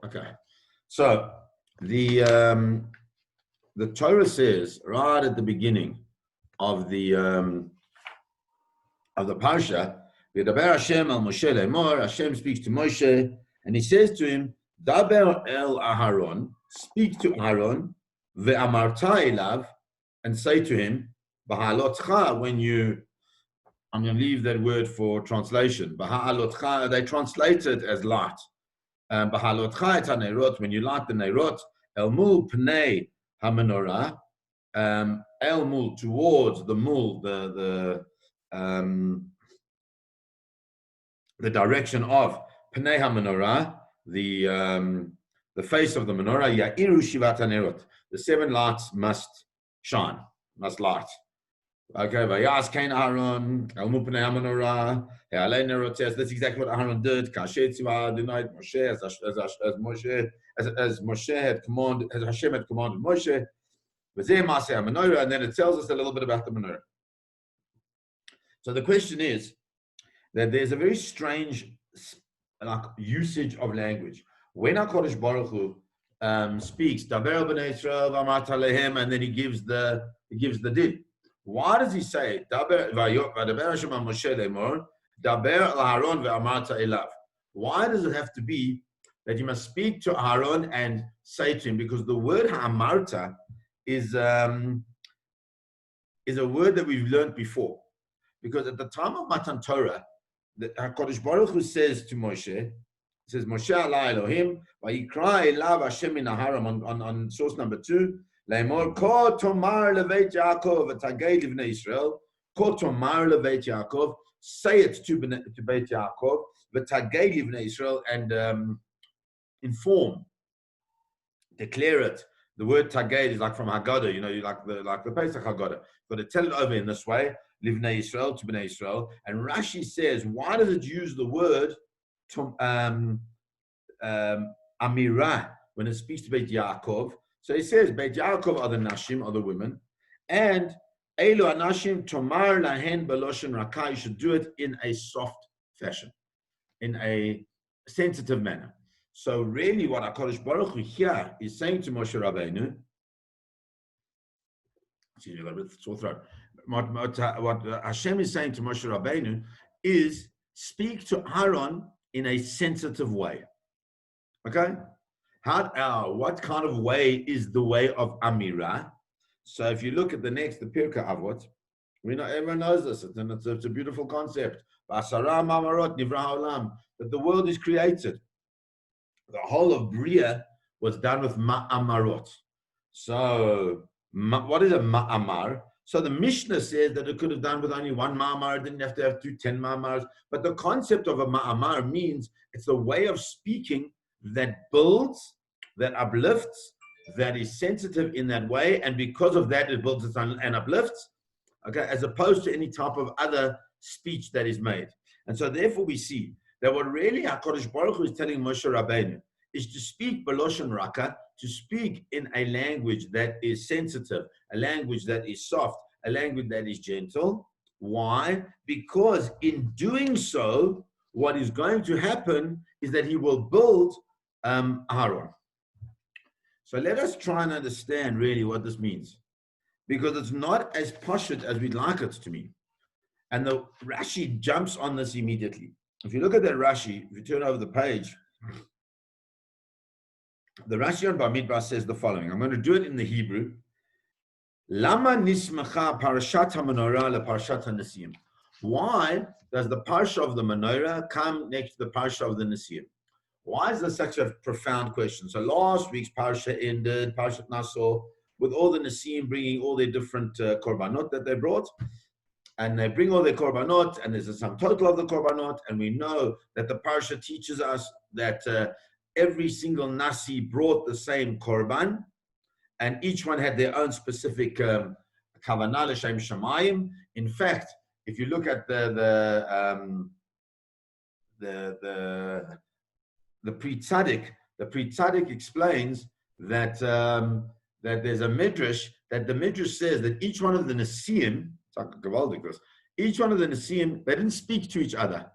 Okay. So the Torah says right at the beginning of the parsha, V'daber Hashem al Moshe lemor. Hashem speaks to Moshe, and he says to him, Daber el Aharon, speak to Aaron, ve'amarta elav, and say to him, B'ha'alotcha, when you, I'm going to leave that word for translation. B'ha'alotcha, they translate it as light. B'ha'alotcha et ha'neirot, when you light the neirot, el mul pnei ha'menorah, el mul, towards the mul, the direction of pnei ha'menorah, the face of the menorah, ya'iru shivat ha'nerot, the 7 lights must shine, must light. Okay, vayas kain Aaron, el mul pnei ha'menorah, he'alei nerot. That's exactly what Aaron did. Kashet tzivah Adonai Moshe, as Moshe had commanded, as Hashem had commanded Moshe. V'zeh ma'aseh ha'menorah, and then it tells us a little bit about the menorah. So the question is that there's a very strange usage of language. When HaKadosh Baruch Hu speaks, Daber b'nei Yisrael v'amart alehem, and then he gives the din. Why does he say Daber Hashem al Moshe lemor, Daber al Aaron ve'amart elav? Why does it have to be that you must speak to Aaron and say to him? Because the word ha'amarta is a word that we've learned before. Because at the time of Matan Torah, the HaKadosh Baruch Hu says to Moshe, says, Moshe ala Elohim, vayikra elav Hashem min haram, on source number 2, Le'emor, ko tomar leveit Yaakov, v'tagei livnei Yisrael, ko tomar leveit Yaakov, say it to Beit Yaakov, v'tagei livnei Yisrael, and inform, declare it. The word tagei is like from Haggadah, you know, like the Pesach Haggadah. But to tell it over in this way, livnei Yisrael, to Bnei Yisrael. And Rashi says, why does it use the word amirah when it speaks to Beit Yaakov? So he says, Beit Yaakov are the nashim, are the women, and elu anashim tomar lahen beloshen rakah. You should do it in a soft fashion, in a sensitive manner. So really, what HaKadosh Baruch Hu here is saying to Moshe Rabbeinu, excuse me, I've got a bit sore throat. What Hashem is saying to Moshe Rabbeinu is speak to Aaron in a sensitive way. Okay? What kind of way is the way of Amirah? So if you look at the Pirkei Avot, we know everyone knows this, and it's a beautiful concept. B'asara ma'amarot nivra ha'olam, that the world is created. The whole of Bria was done with ma'amarot. So what is a ma'amar? So the Mishnah says that it could have done with only 1 ma'amar, it didn't have to have 10 ma'amars. But the concept of a ma'amar means it's a way of speaking that builds, that uplifts, that is sensitive in that way, and because of that it builds and uplifts, okay, as opposed to any type of other speech that is made. And so therefore we see that what really HaKadosh Baruch Hu is telling Moshe Rabbeinu is to speak Beloshen Raka, to speak in a language that is sensitive, a language that is soft, a language that is gentle. Why? Because in doing so, what is going to happen is that he will build Aaron. So let us try and understand really what this means, because it's not as pashut as we'd like it to be. And the Rashi jumps on this immediately. If you look at that Rashi, if you turn over the page, the Rashi on Bamidbar says the following. I'm going to do it in the Hebrew. Lama nismacha parashat ha-menorah le parashat ha-nesiim. Why does the parsha of the menorah come next to the parsha of the nesiim? Why is this such a profound question? So last week's parsha ended, Parshat Naso, with all the nesiim bringing all their different korbanot that they brought. And they bring all their korbanot, and there's a sum total of the korbanot, and we know that the parsha teaches us that every single nasi brought the same korban, and each one had their own specific kavanah l'shem shamayim. In fact, if you look at the Pri Tzaddik explains that that there's a midrash, that the midrash says that each one of the nesiim, each one of the nesiim, they didn't speak to each other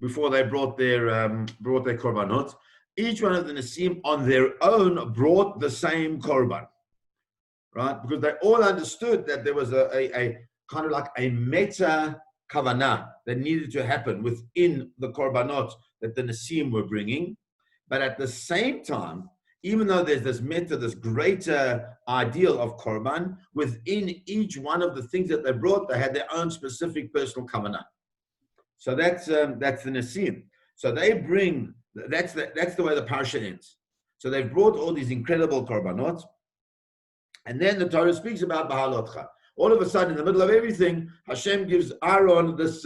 before they brought their korbanot. each one of the Nesim on their own brought the same korban, right? Because they all understood that there was a kind of like a meta kavanah that needed to happen within the korbanot that the Nesim were bringing. But at the same time, even though there's this meta, this greater ideal of korban, within each one of the things that they brought, they had their own specific personal kavanah. So that's the Nesim. So they bring, that's the way the parsha ends. So they've brought all these incredible korbanot, and then the Torah speaks about Bahalotcha. All of a sudden, in the middle of everything, Hashem gives Aaron this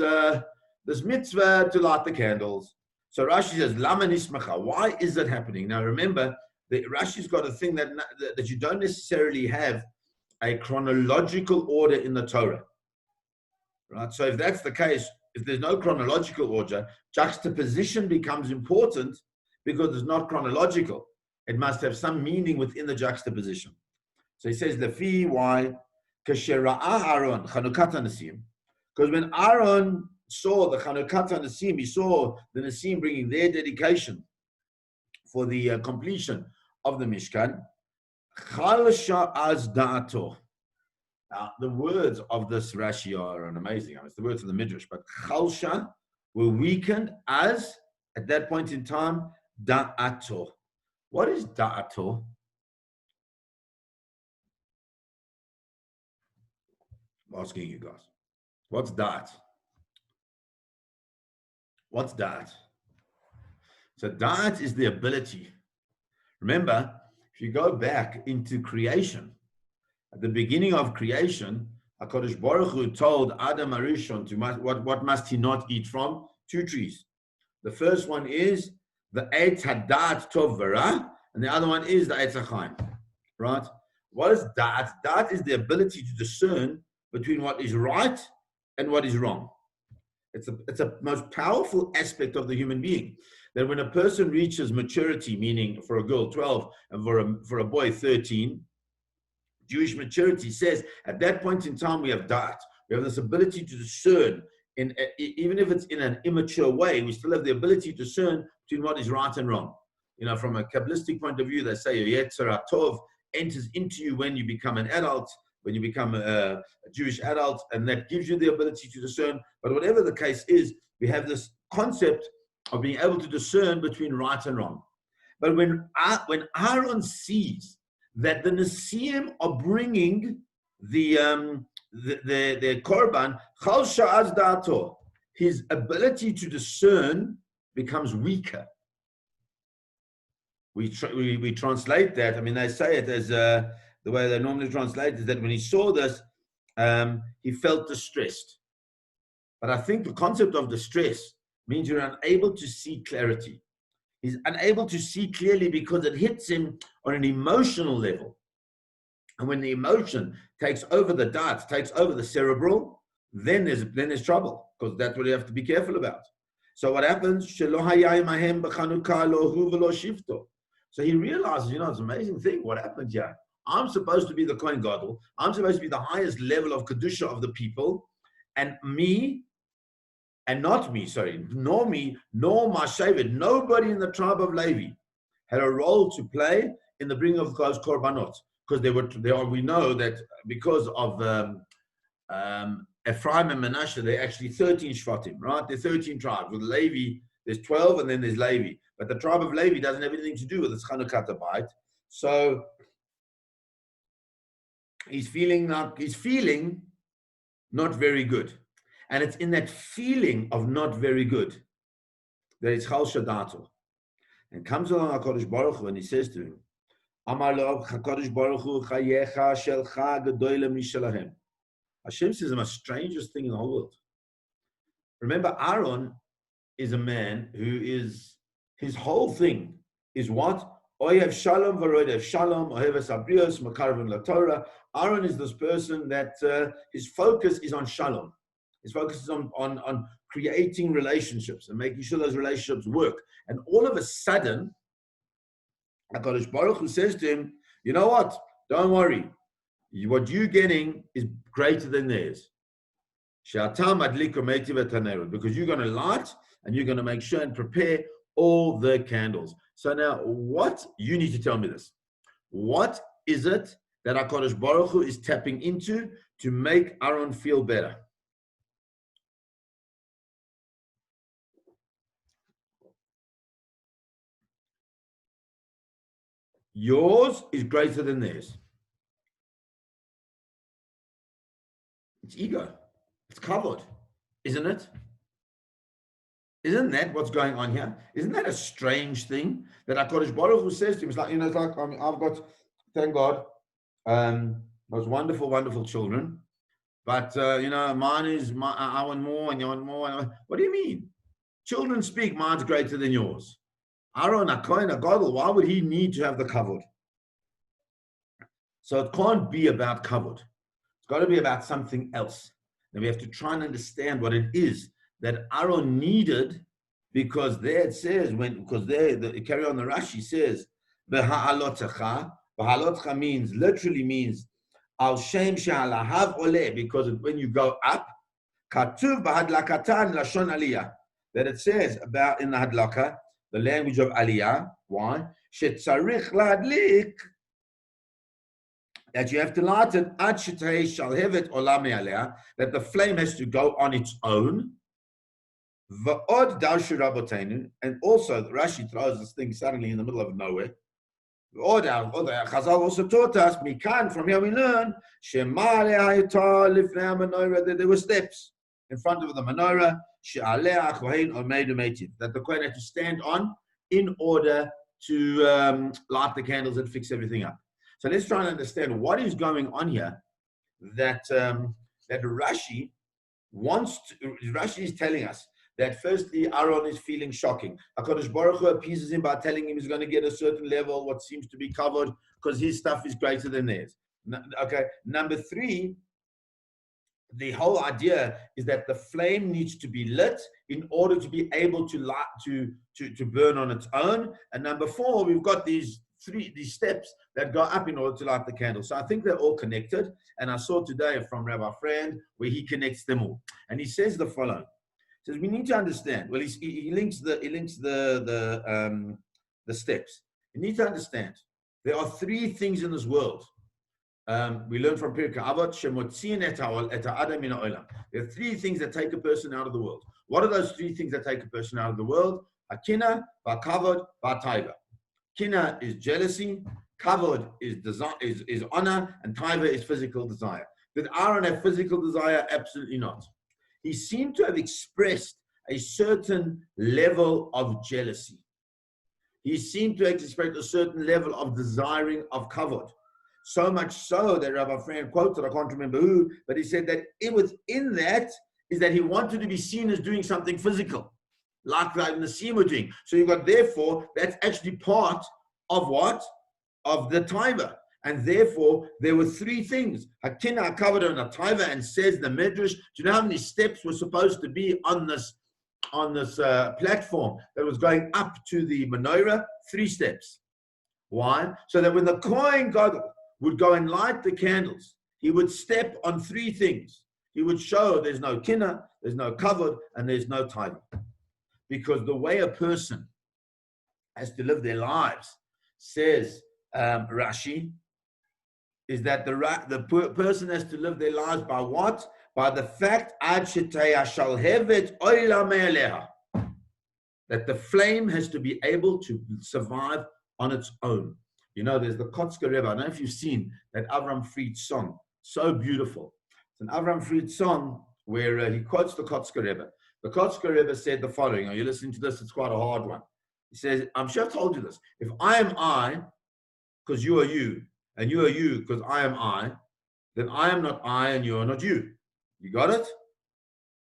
mitzvah to light the candles. So Rashi says, Lama nismacha. Why is that happening? Now remember, Rashi's got a thing that you don't necessarily have a chronological order in the Torah. Right? So if that's the case, if there's no chronological order, juxtaposition becomes important because it's not chronological. It must have some meaning within the juxtaposition. So he says, Lefi, why? Because when Aaron saw the Chanukat Nesim, he saw the Nesim bringing their dedication for the completion of the Mishkan. Chalsha az da'ato. Now, the words of this Rashi are amazing. It's the words of the Midrash, but Chalsha were weakened as, at that point in time, da'ato. What is da'ato? I'm asking you guys. What's da'at? What's da'at? So da'at is the ability. Remember, if you go back into creation, at the beginning of creation, HaKadosh Baruch Hu told Adam Arishon to what must he not eat from? 2 trees. The first one is the Eitz Hadat Tov V'Ra, and the other one is the Eitz HaChaim. Right? What is da'at? Da'at is the ability to discern between what is right and what is wrong. It's a most powerful aspect of the human being. That when a person reaches maturity, meaning for a girl 12 and for a boy 13, Jewish maturity says at that point in time we have da'at. We have this ability to discern, even if it's in an immature way, we still have the ability to discern between what is right and wrong. You know, from a Kabbalistic point of view, they say Yetzer HaTov enters into you when you become an adult, when you become a Jewish adult, and that gives you the ability to discern. But whatever the case is, we have this concept of being able to discern between right and wrong. But when Aaron sees that the Nesim are bringing the korban, Chal Sha'az Da'ato, his ability to discern becomes weaker. We translate that. I mean, they say it as the way they normally translate is that when he saw this, he felt distressed. But I think the concept of distress means you're unable to see clarity. He's unable to see clearly because it hits him on an emotional level. And when the emotion takes over the da'at, takes over the cerebral, then there's trouble, because that's what you have to be careful about. So what happens? So he realizes, it's an amazing thing. What happened here? I'm supposed to be the Kohen Gadol. I'm supposed to be the highest level of Kedusha of the people. And nor my Shevet, nobody in the tribe of Levi had a role to play in the bringing of those korbanot. Because we know that because of Ephraim and Manasseh, they're actually 13 Shvatim, right? They're 13 tribes. With Levi, there's 12, and then there's Levi. But the tribe of Levi doesn't have anything to do with this Chanukah Bait. So he's feeling not very good. And it's in that feeling of not very good that it's Chal Shadato. And comes along HaKadosh Baruch Hu and he says to him, Amar lo HaKadosh Baruch Hu chayecha shelcha gedoyle mishalahem. Hashem says the most strangest thing in the whole world. Remember, Aaron is a man who is, his whole thing is what? Oyev shalom v'rodev shalom, ohev sabrios, makarvim laTorah. Aaron is this person that his focus is on shalom. His focus is on creating relationships and making sure those relationships work. And all of a sudden, HaKadosh Baruch Hu says to him, you know what? Don't worry. What you're getting is greater than theirs. Because you're going to light and you're going to make sure and prepare all the candles. So now, what you need to tell me this? What is it that HaKadosh Baruch Hu is tapping into to make Aaron feel better? Yours is greater than theirs. It's ego. It's covered, isn't it? Isn't that what's going on here? Isn't that a strange thing that HaKadosh Baruch Hu says to him? It's like, it's like, I've got, thank God, those wonderful, wonderful children. But, mine is, I want more and you want more. What do you mean? Children speak, mine's greater than yours. Aaron, a Kohen, a Gadol, why would he need to have the kavod? So it can't be about kavod. It's got to be about something else. And we have to try and understand what it is that Aaron needed, because there it says, carry on, the Rashi says, B'ha'alotcha literally means, al shem she'alahav oleh, because when you go up, katuv b'hadlakatan lashon aliyah, that it says about in the hadlaka, the language of aliyah. Why? Shetzarich ladlik, that you have to light it, ad shetei shalhevet olam me'aleh, that the flame has to go on its own. V'od darshu rabotenu, and also the Rashi throws this thing suddenly in the middle of nowhere. Chazal also taught us, mikan, from here we learn, that there were steps in front of the menorah, that the Kohen had to stand on in order to light the candles and fix everything up. So let's try and understand what is going on here. That Rashi is telling us that firstly, Aaron is feeling shocking. HaKadosh Baruch Hu appeases him by telling him he's going to get a certain level, what seems to be covered, because his stuff is greater than theirs. Okay. Number three, the whole idea is that the flame needs to be lit in order to be able to light, to burn on its own. And number four, we've got these steps that go up in order to light the candle. So I think they're all connected. And I saw today from Rabbi Friend where he connects them all. And he says the following. Says we need to understand. Well, he links the steps. You need to understand there are three things in this world. We learn from Pirkei Avot, Shemotziin et ha'adam min ha'olam. There are three things that take a person out of the world. What are those three things that take a person out of the world? Hakina, va'kavod, va'taiva. Kina is jealousy, kavod is honor, and taiva is physical desire. Did Aaron have physical desire? Absolutely not. He seemed to have expressed a certain level of jealousy. He seemed to have expressed a certain level of desiring of kavod. So much so that Rabbi Friend quoted, I can't remember who, but he said that within that is that he wanted to be seen as doing something physical, like the Nasim were doing. So you got, therefore, that's actually part of what? Of the taiva. And therefore, there were three things. Hakina, covered on a taiva, and says the Midrash, do you know how many steps were supposed to be on this platform that was going up to the menorah? 3 steps. Why? So that when the Kohen Gadol would go and light the candles, he would step on 3 things. He would show there's no kina, there's no kavod, and there's no taiva. Because the way a person has to live their lives, says Rashi, is that the person has to live their lives by what? By the fact that the flame has to be able to survive on its own. You know, there's the Kotzker Rebbe. I don't know if you've seen that Avram Fried song. So beautiful. It's an Avram Fried song where he quotes the Kotzker Rebbe. The Kotzker Rebbe said the following. Are you listening to this? It's quite a hard one. He says, I'm sure I've told you this. If I am I, because you are you, and you are you because I am I, then I am not I and you are not you. You got it?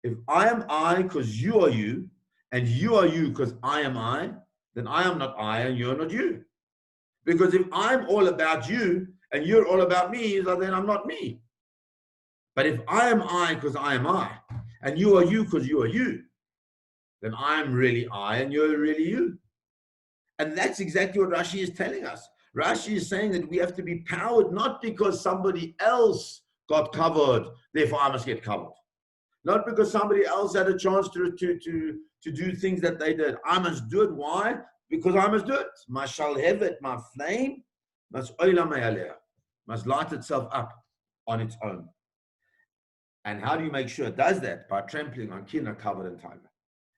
If I am I because you are you, and you are you because I am I, then I am not I and you are not you. Because if I'm all about you and you're all about me, then I'm not me. But if I am I because I am I, and you are you because you are you, then I'm really I and you're really you. And that's exactly what Rashi is telling us. Rashi is saying that we have to be powered not because somebody else got covered, therefore I must get covered. Not because somebody else had a chance to do things that they did. I must do it. Why? because I must do it. Mashal hevet, my flame must must light itself up on its own. And how do you make sure it does that? By trampling on kina covered in tiger.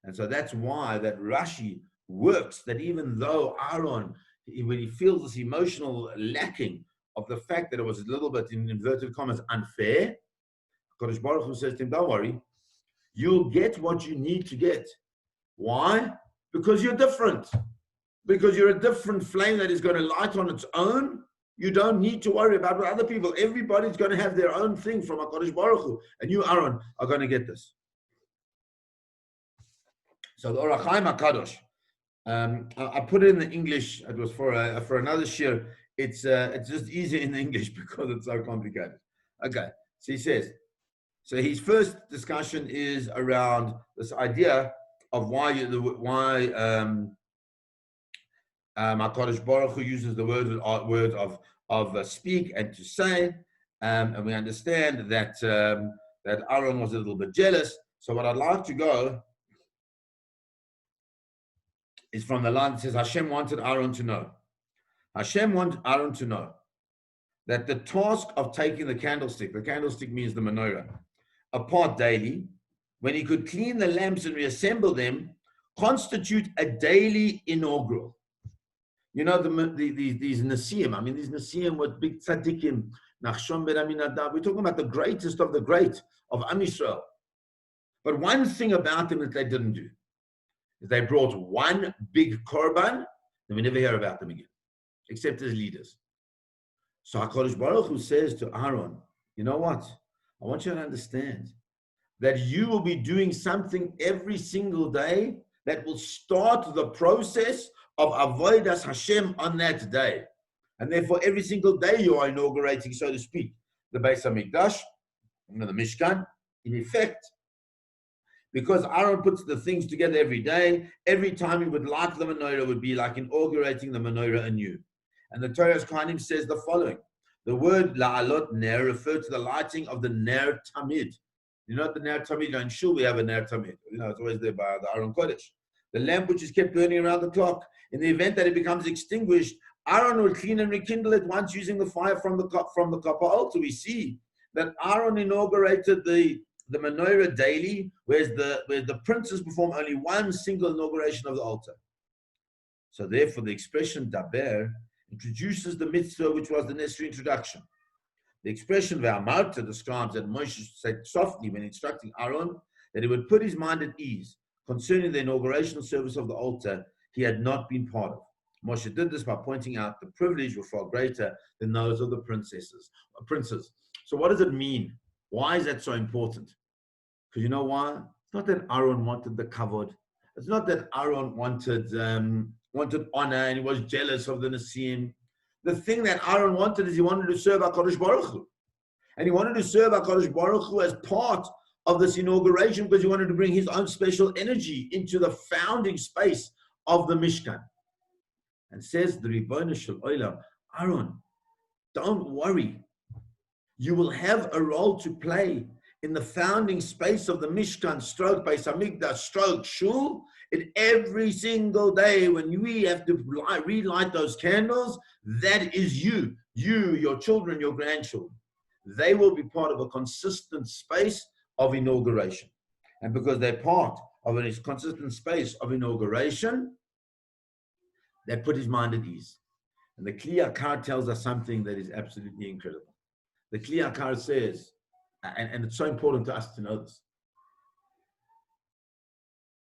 And so that's why that Rashi works, that even though Aaron, when he feels this emotional lacking of the fact that it was a little bit, in inverted commas, unfair, Kodesh Baruch Hu says to him, don't worry, you'll get what you need to get. Why? Because you're different. Because you're a different flame that is going to light on its own. You don't need to worry about what other people. Everybody's going to have their own thing from HaKadosh Baruch Hu. And you, Aaron, are going to get this. So the Orach Chaim HaKadosh, I put it in the English. It was for another shir. It's just easier in English because it's so complicated. Okay, so he says, so his first discussion is around this idea of why HaKadosh Baruch Hu uses the word of speak and to say, and we understand that that Aaron was a little bit jealous. So what I'd like to go is from the line that says Hashem wanted Aaron to know. Hashem wanted Aaron to know that the task of taking the candlestick means the menorah, apart daily, when he could clean the lamps and reassemble them, constitute a daily inaugural. You know, these Nasiim, I mean, these Nasiim with big tzaddikim, Nachshon ben Aminadab, we're talking about the greatest of the great of Am Yisrael. But one thing about them that they didn't do is they brought one big korban, and we never hear about them again, except as leaders. So HaKadosh Baruch Hu says to Aaron, you know what? I want you to understand that you will be doing something every single day that will start the process of avodas Hashem on that day. And therefore, every single day you are inaugurating, so to speak, the Beis HaMikdash, the Mishkan, in effect, because Aaron puts the things together every day. Every time he would light the menorah would be like inaugurating the menorah anew. And the Torah's Kohanim says the following. The word la'alot ner refers to the lighting of the ner tamid. You know what the ner tamid, in Shul we have a ner tamid. You know, it's always there by the Aaron Kodesh. The lamp which is kept burning around the clock. In the event that it becomes extinguished, Aaron will clean and rekindle it once using the fire from the copper altar. We see that Aaron inaugurated the menorah daily, whereas the princes perform only one single inauguration of the altar. So therefore, the expression daber introduces the mitzvah, which was the necessary introduction. The expression ve'amarta describes that Moshe said softly when instructing Aaron that he would put his mind at ease concerning the inaugurational service of the altar he had not been part of. Moshe did this by pointing out the privilege were far greater than those of the princes. So what does it mean? Why is that so important? Because you know why? It's not that Aaron wanted the kavod. It's not that Aaron wanted honor and he was jealous of the Nasiim. The thing that Aaron wanted is he wanted to serve HaKadosh Baruch Hu. And he wanted to serve HaKadosh Baruch Hu as part of this inauguration because he wanted to bring his own special energy into the founding space of the Mishkan. And says the Ribono Shel Olam, Aaron, don't worry. You will have a role to play in the founding space of the Mishkan, stroke Beis HaMikdash, stroke Shul. And every single day when we have to relight those candles, that is you, your children, your grandchildren. They will be part of a consistent space of inauguration. And because they're part of a consistent space of inauguration, that put his mind at ease. And the Kli Yakar tells us something that is absolutely incredible. The Kli Yakar says, and it's so important to us to know this,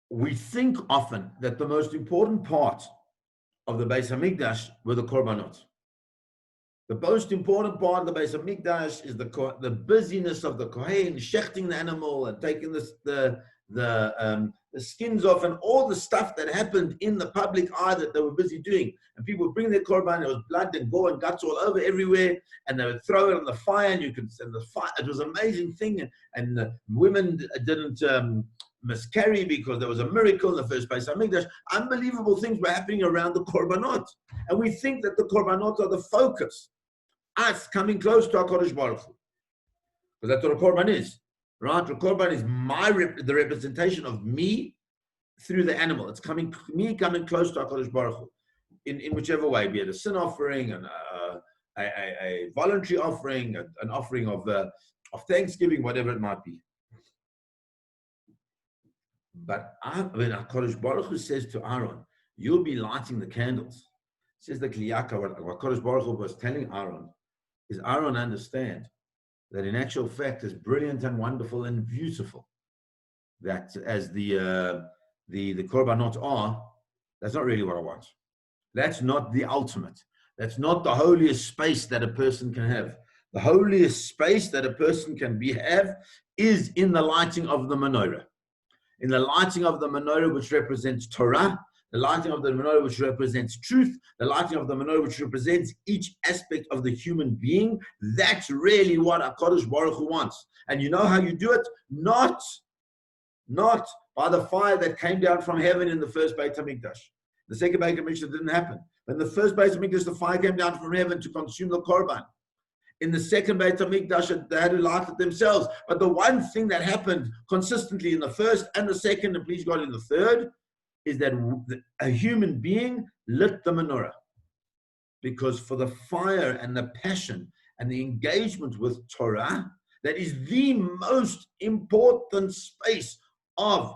we think often that the most important part of the Beis HaMikdash were the korbanot. The most important part of the Beis HaMikdash is the busyness of the kohen, shechting the animal and taking the skins off and all the stuff that happened in the public eye that they were busy doing. And people would bring their korban, there was blood and gore and guts all over everywhere, and they would throw it on the fire, and it was an amazing thing. And women didn't miscarry because there was a miracle in the first Beis HaMikdash. Unbelievable things were happening around the korbanot. And we think that the korbanot are the focus. Us coming close to HaKadosh Baruch Hu. Because that's what a korban is. Right? The korban is the representation of me through the animal. It's coming close to HaKadosh Baruch Hu in whichever way, be it a sin offering, and a voluntary offering, an offering of thanksgiving, whatever it might be. But when HaKadosh Baruch Hu says to Aaron, you'll be lighting the candles, says the Kliyaka, what HaKadosh Baruch Hu was telling Aaron, is Aaron understand that in actual fact is brilliant and wonderful and beautiful, that as the korbanot are, that's not really what I want. That's not the ultimate. That's not the holiest space that a person can have. The holiest space that a person can have is in the lighting of the menorah. In the lighting of the menorah, which represents Torah, the lighting of the menorah, which represents truth, the lighting of the menorah, which represents each aspect of the human being, that's really what HaKadosh Baruch Hu wants. And you know how you do it? Not by the fire that came down from heaven in the first Beit HaMikdash. The second Beit HaMikdash didn't happen. When the first Beit HaMikdash, the fire came down from heaven to consume the korban. In the second Beit HaMikdash, they had to light it themselves. But the one thing that happened consistently in the first and the second, and please God in the third, is that a human being lit the menorah. Because for the fire and the passion and the engagement with Torah, that is the most important space of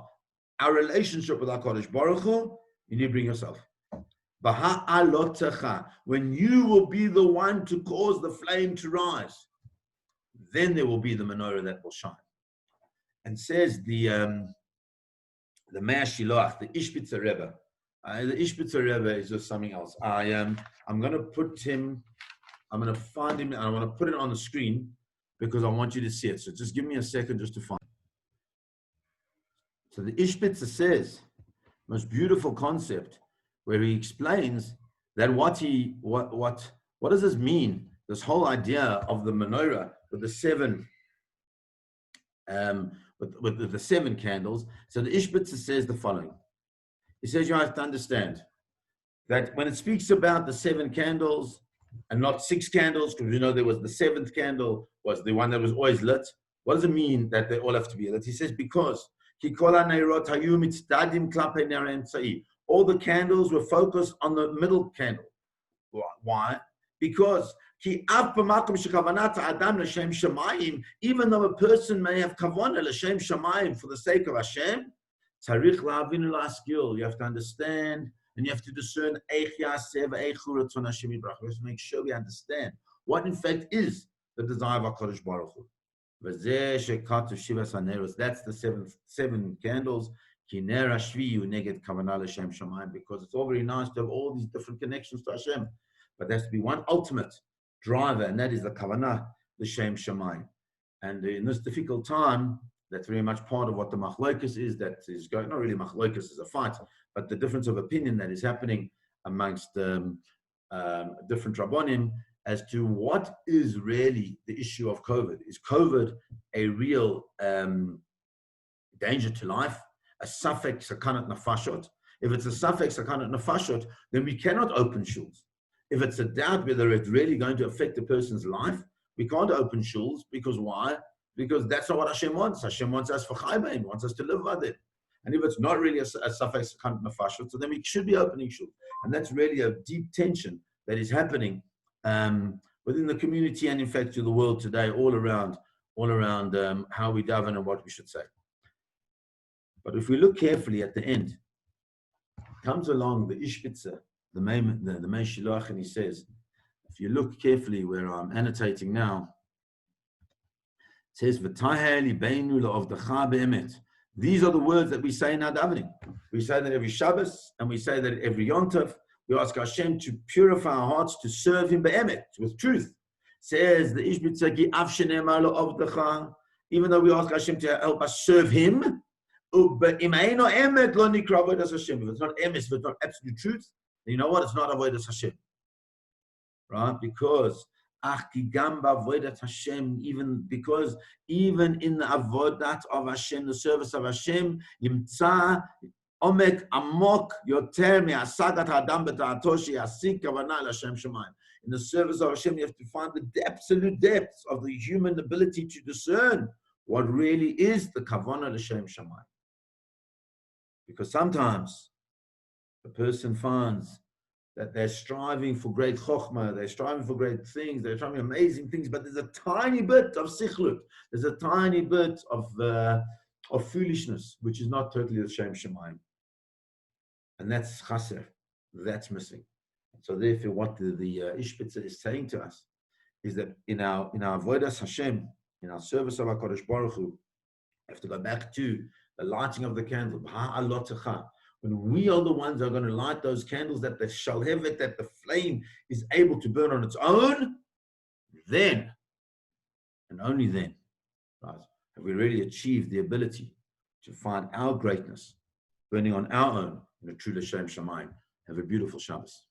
our relationship with HaKadosh Baruch Hu. You need to bring yourself. When you will be the one to cause the flame to rise, then there will be the menorah that will shine. And says the Mea Shiloach, the Ishbitzer Rebbe. The Ishbitzer Rebbe is just something else. I'm going to find him, and I want to put it on the screen because I want you to see it. So just give me a second just to find it. So the Ishbitzer says, most beautiful concept, where he explains that what does this mean? This whole idea of the menorah with the seven with the seven candles. So the Ishbitzer says the following. He says you have to understand that when it speaks about the seven candles and not six candles, because you know there was the seventh candle was the one that was always lit. What does it mean that they all have to be lit? He says because all the candles were focused on the middle candle. Why? Because even though a person may have kavanah l'shem shamayim for the sake of Hashem, you have to understand and you have to discern. We have to make sure we understand what in fact is the desire of HaKadosh Baruch Hu. That's the seven candles. Because it's all very nice to have all these different connections to Hashem, but there has to be one ultimate driver, and that is the kavanah, the Shem Shamayim. And in this difficult time, that's very much part of what the machlokas is. That is going, not really machlokas is a fight, but the difference of opinion that is happening amongst different rabbonim as to what is really the issue of COVID. Is COVID a real danger to life? A safek sakanat nafashot. If it's a safek sakanat nafashot, then we cannot open shuls. If it's a doubt whether it's really going to affect a person's life, we can't open shuls. Because why? Because that's not what Hashem wants. Hashem wants us for chayim. He wants us to live by it. And if it's not really a safek sakanat nafashot, so then we should be opening shuls. And that's really a deep tension that is happening within the community and in fact to the world today, all around how we daven and what we should say. But if we look carefully at the end, comes along the Ishbitzer, the Mei Shiloach, and he says, if you look carefully where I'm annotating now, it says, "V'taheh libeinu la'avdecha be'emet." These are the words that we say in our davening. We say that every Shabbos, and we say that every Yom Tov. We ask Hashem to purify our hearts to serve Him be'emet, with truth. Says the Ishbitzer, ki av shenemar la'avdecha, even though we ask Hashem to help us serve Him, but if it's not emes, if it's not absolute truth, then you know what? It's not avodas Hashem, right? Because even in the avodat of Hashem, the service of Hashem, yimtza omek amok yoter me'asadat hadam b'ta'atoshi yasik kavanah l'Hashem shemayim. In the service of Hashem, you have to find the absolute depths of the human ability to discern what really is the kavanah l'Hashem shemayim. Because sometimes a person finds that they're striving for great chokhmah, they're striving for great things, they're striving amazing things, but there's a tiny bit of sichlut, there's a tiny bit of foolishness, which is not totally the Shem Shemaim. And that's chaser, that's missing. So therefore, what the Ishbitzer is saying to us is that in our avodas Hashem, in our service of HaKadosh Baruch Hu, we have to go back to the lighting of the candle. When we are the ones that are going to light those candles, that the shalhevet, that the flame is able to burn on its own, then, and only then, right, have we really achieved the ability to find our greatness burning on our own in a true L'Shem Shamayim. Have a beautiful Shabbos.